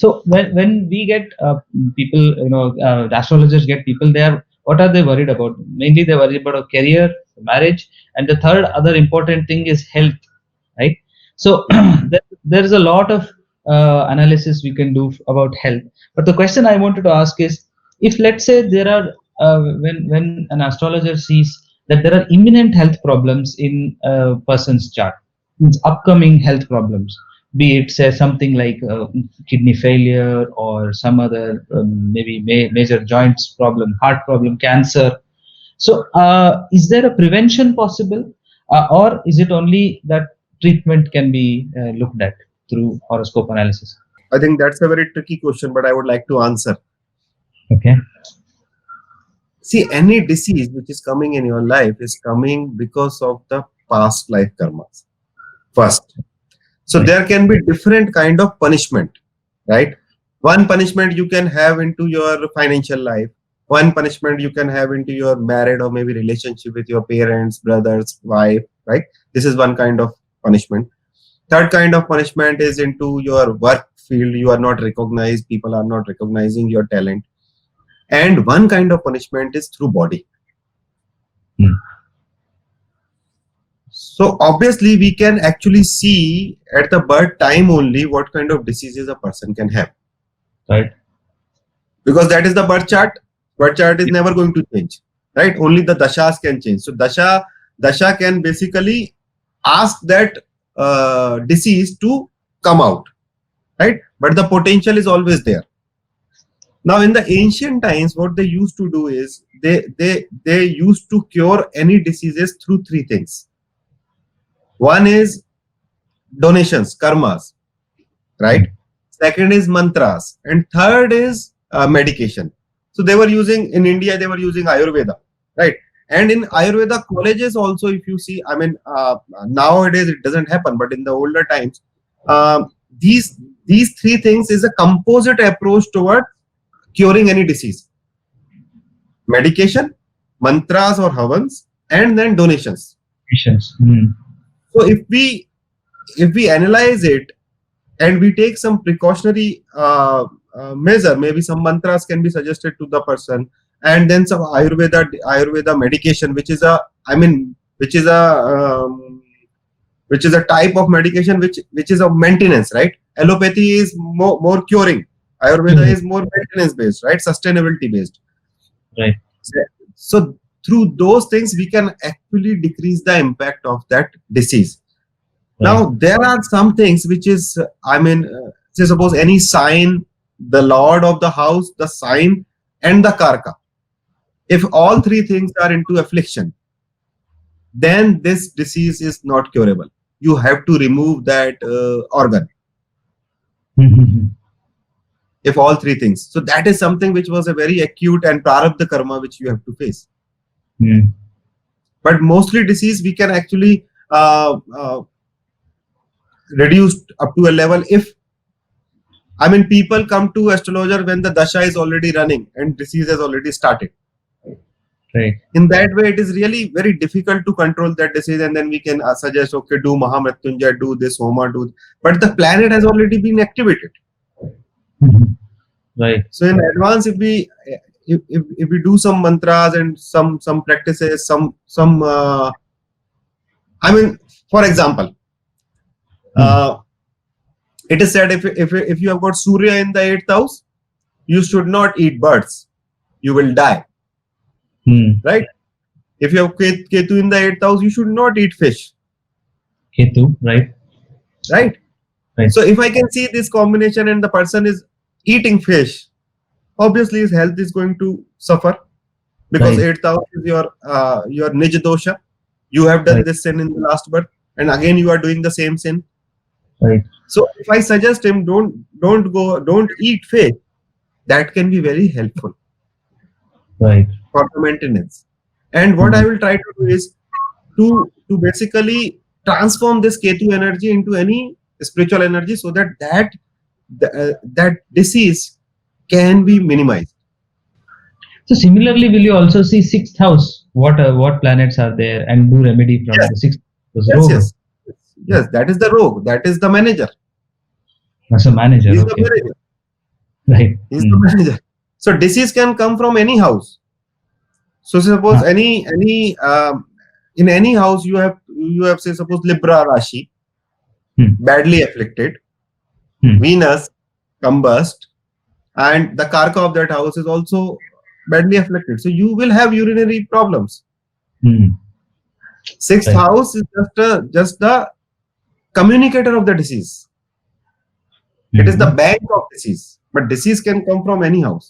So when we get people, astrologers get people, what are they worried about? Mainly they worry about a career, marriage, and the third other important thing is health, right? So there is a lot of analysis we can do about health. But the question I wanted to ask is, if let's say there are when an astrologer sees that there are imminent health problems in a person's chart, means upcoming health problems, be it say something like kidney failure or some other maybe major joints problem, heart problem, cancer. So is there a prevention possible, or is it only that treatment can be looked at through horoscope analysis? I think that's a very tricky question, but I would like to answer. Okay. See, any disease which is coming in your life is coming because of the past life karmas. First. So Right. there can be different kind of punishment, right? One punishment you can have into your financial life. One punishment you can have into your married or maybe relationship with your parents, brothers, wife, right? This is one kind of punishment. Third kind of punishment is into your work field. You are not recognized. People are not recognizing your talent. And one kind of punishment is through body. Hmm. So obviously we can actually see at the birth time only what kind of diseases a person can have. Right. Because that is the birth chart. Birth chart is never going to change, right? Only the dashas can change. So dasha can basically ask that disease to come out, right? But the potential is always there. Now in the ancient times, what they used to do is they used to cure any diseases through three things. One is donations, karmas, right? Second is mantras, and third is medication. So they were using, in India, they were using Ayurveda, right? And in Ayurveda colleges also, if you see, I mean, nowadays it doesn't happen, but in the older times, these three things is a composite approach toward curing any disease: medication, mantras or havans, and then donations. Patients. Hmm. So if we analyze it and we take some precautionary measure, maybe some mantras can be suggested to the person, and then some Ayurveda medication, which is a type of medication which is of maintenance, right? Allopathy is more curing. Ayurveda is more maintenance based, right? Sustainability based. Right. So through those things, we can actually decrease the impact of that disease. Right. Now, there are some things which is, say suppose any sign, the lord of the house, the sign, and the karka. If all three things are into affliction, then this disease is not curable. You have to remove that organ. If all three things. So that is something which was a very acute and prarabdha karma which you have to face. But mostly disease we can actually reduce up to a level if, people come to astrologer when the dasha is already running and disease has already started. Right. In that way, it is really very difficult to control that disease, and then we can suggest, okay, do Mahamrityunjay, do this, Homa, do. But the planet has already been activated. Right. So in advance, if we do some mantras and some practices, for example, it is said if you have got Surya in the 8th house, you should not eat birds. You will die. Right? If you have Ketu in the 8th house, you should not eat fish. Ketu, right? Right? Right. So if I can see this combination and the person is eating fish, obviously his health is going to suffer, because 8th house is your Nij dosha. You have done this sin in the last birth, and again you are doing the same sin. Right. So if I suggest him don't eat fish, that can be very helpful. Right. For the maintenance. And what I will try to do is to basically transform this Ketu energy into any spiritual energy, so that disease can be minimized. So similarly, will you also see 6th house? What planets are there, and do remedy from the 6th house? Yes, that is the rogue. That is the manager. As a manager. He's Okay. the manager. Right. He's the manager. So disease can come from any house. So suppose in any house you have say suppose Libra Rashi, badly afflicted, Venus combust, and the Karka of that house is also badly afflicted. So you will have urinary problems. Sixth Right. house is just the communicator of the disease. It is the bank of disease, but disease can come from any house.